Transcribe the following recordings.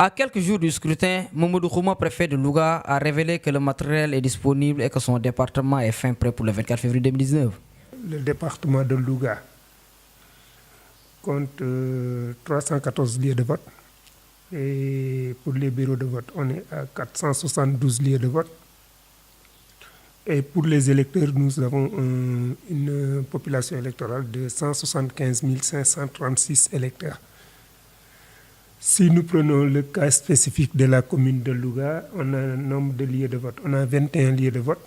À quelques jours du scrutin, Mamadou Khouma, préfet de Louga, a révélé que le matériel est disponible et que son département est fin prêt pour le 24 février 2019. Le département de Louga compte 314 lieux de vote. Et pour les bureaux de vote, on est à 472 lieux de vote. Et pour les électeurs, nous avons une population électorale de 175 536 électeurs. Si nous prenons le cas spécifique de la commune de Louga, on a un nombre de lieux de vote. On a 21 lieux de vote,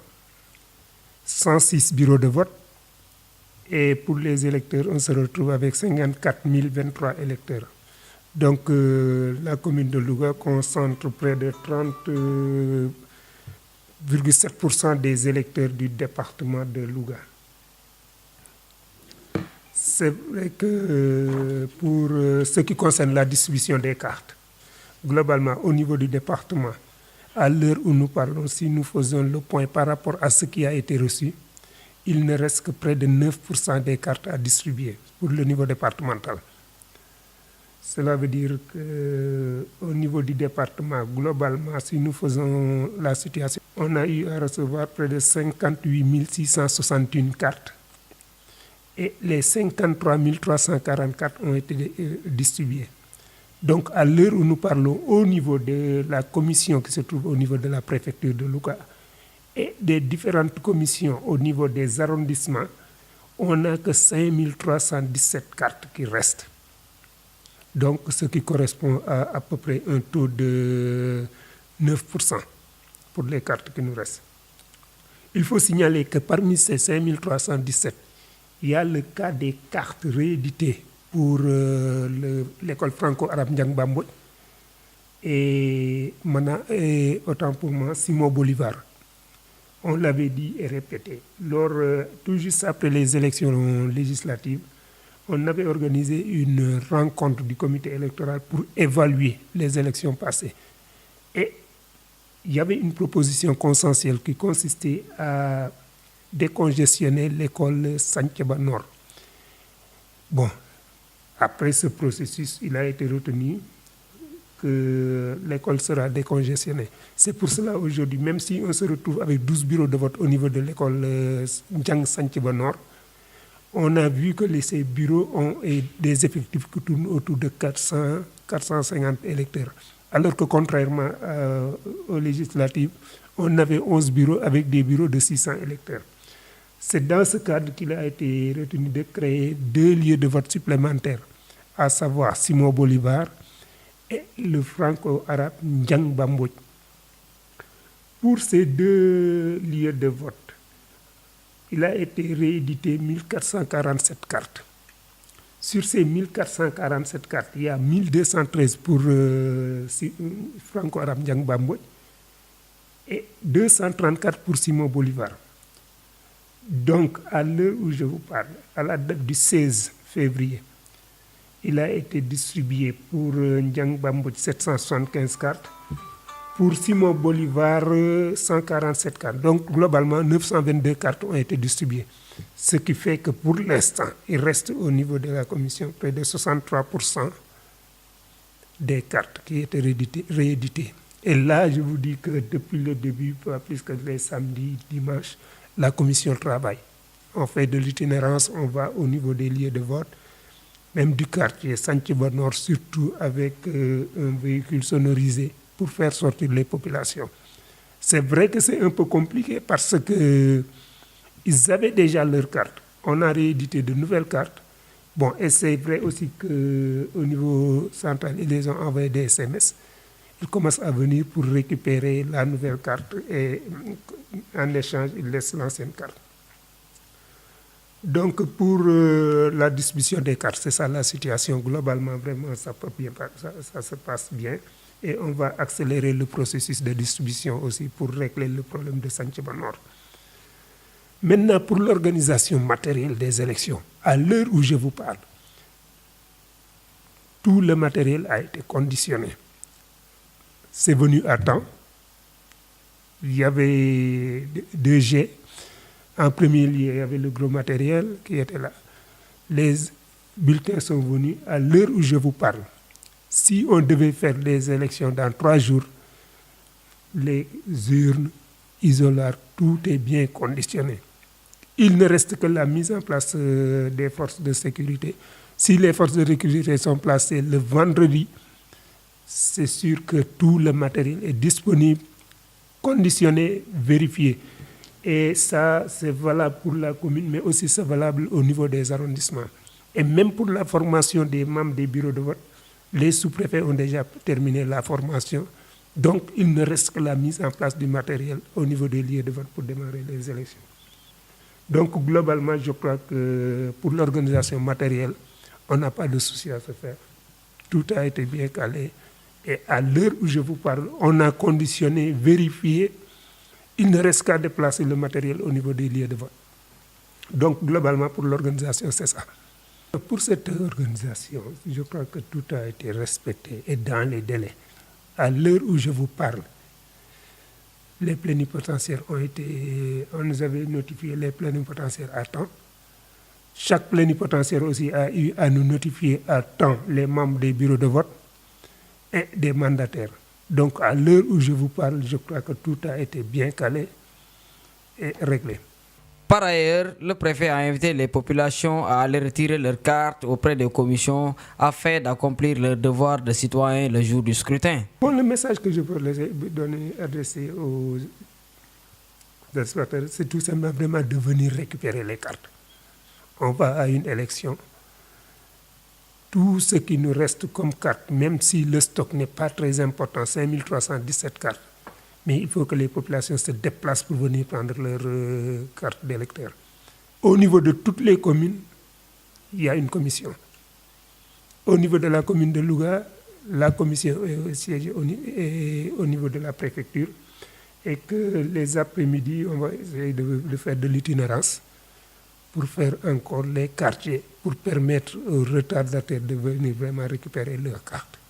106 bureaux de vote. Et pour les électeurs, on se retrouve avec 54 023 électeurs. Donc la commune de Louga concentre près de 30,7% des électeurs du département de Louga. C'est vrai que pour ce qui concerne la distribution des cartes, globalement au niveau du département, à l'heure où nous parlons, si nous faisons le point par rapport à ce qui a été reçu, il ne reste que près de 9% des cartes à distribuer pour le niveau départemental. Cela veut dire qu'au niveau du département, globalement, si nous faisons la situation, on a eu à recevoir près de 58 661 cartes et les 53 344 ont été distribués. Donc, à l'heure où nous parlons, au niveau de la commission qui se trouve au niveau de la préfecture de Louga et des différentes commissions au niveau des arrondissements, on n'a que 5 317 cartes qui restent. Donc, ce qui correspond à peu près un taux de 9% pour les cartes qui nous restent. Il faut signaler que parmi ces 5 317, il y a le cas des cartes rééditées pour l'école franco-arabe Ndiang Bamboy et autant pour moi, Simon Bolivar. On l'avait dit et répété. Tout juste après les élections législatives, on avait organisé une rencontre du comité électoral pour évaluer les élections passées. Et il y avait une proposition consensuelle qui consistait à décongestionner l'école Santhiaba Nord. Bon, après ce processus, il a été retenu que l'école sera décongestionnée. C'est pour cela aujourd'hui, même si on se retrouve avec 12 bureaux de vote au niveau de l'école Ndiang Santhiaba Nord, on a vu que ces bureaux ont des effectifs qui tournent autour de 450 électeurs. Alors que contrairement aux législatives, on avait 11 bureaux avec des bureaux de 600 électeurs. C'est dans ce cadre qu'il a été retenu de créer 2 lieux de vote supplémentaires, à savoir Simon Bolivar et le franco-arabe Ndiang Bamboy. Pour ces 2 lieux de vote, il a été réédité 1447 cartes. Sur ces 1447 cartes, il y a 1213 pour franco-arabe Ndiang Bamboy et 234 pour Simon Bolivar. Donc, à l'heure où je vous parle, à la date du 16 février, il a été distribué pour Ndiang Bamboy 775 cartes, pour Simon Bolivar 147 cartes. Donc, globalement, 922 cartes ont été distribuées. Ce qui fait que pour l'instant, il reste au niveau de la commission près de 63% des cartes qui étaient rééditées. Et là, je vous dis que depuis le début, pas plus que les samedis, dimanches, la commission travaille. On fait de l'itinérance, on va au niveau des lieux de vote, même du quartier Santhiaba Nord, surtout avec un véhicule sonorisé pour faire sortir les populations. C'est vrai que c'est un peu compliqué parce que ils avaient déjà leurs cartes. On a réédité de nouvelles cartes. Bon, et c'est vrai aussi qu'au niveau central, ils les ont envoyé des SMS. Ils commencent à venir pour récupérer la nouvelle carte et en échange, ils laissent l'ancienne carte. Donc, pour la distribution des cartes, c'est ça la situation. Globalement, vraiment, ça se passe bien. Et on va accélérer le processus de distribution aussi pour régler le problème de Santhiaba Nord. Maintenant, pour l'organisation matérielle des élections, à l'heure où je vous parle, tout le matériel a été conditionné. C'est venu à temps. Il y avait 2 jets. En premier lieu, il y avait le gros matériel qui était là. Les bulletins sont venus à l'heure où je vous parle. Si on devait faire des élections dans 3 jours, les urnes, isoloirs, tout est bien conditionné. Il ne reste que la mise en place des forces de sécurité. Si les forces de sécurité sont placées le vendredi, c'est sûr que tout le matériel est disponible, conditionné, vérifié. Et ça, c'est valable pour la commune, mais aussi c'est valable au niveau des arrondissements. Et même pour la formation des membres des bureaux de vote, les sous-préfets ont déjà terminé la formation. Donc, il ne reste que la mise en place du matériel au niveau des lieux de vote pour démarrer les élections. Donc, globalement, je crois que pour l'organisation matérielle, on n'a pas de souci à se faire. Tout a été bien calé. Et à l'heure où je vous parle, on a conditionné, vérifié. Il ne reste qu'à déplacer le matériel au niveau des lieux de vote. Donc, globalement, pour l'organisation, c'est ça. Pour cette organisation, je crois que tout a été respecté et dans les délais. À l'heure où je vous parle, les plénipotentiaires on nous avait notifié les plénipotentiaires à temps. Chaque plénipotentiaire aussi a eu à nous notifier à temps les membres des bureaux de vote et des mandataires. Donc, à l'heure où je vous parle, je crois que tout a été bien calé et réglé. Par ailleurs, le préfet a invité les populations à aller retirer leurs cartes auprès des commissions afin d'accomplir leur devoir de citoyen le jour du scrutin. Bon, le message que je peux adresser aux spectateurs, c'est tout simplement vraiment de venir récupérer les cartes. On va à une élection. Tout ce qui nous reste comme carte, même si le stock n'est pas très important, 5317 cartes, mais il faut que les populations se déplacent pour venir prendre leur carte d'électeur. Au niveau de toutes les communes, il y a une commission. Au niveau de la commune de Louga, la commission est siégée au niveau de la préfecture et que les après-midi, on va essayer de faire de l'itinérance pour faire encore les quartiers, pour permettre aux retardataires de venir vraiment récupérer leurs cartes.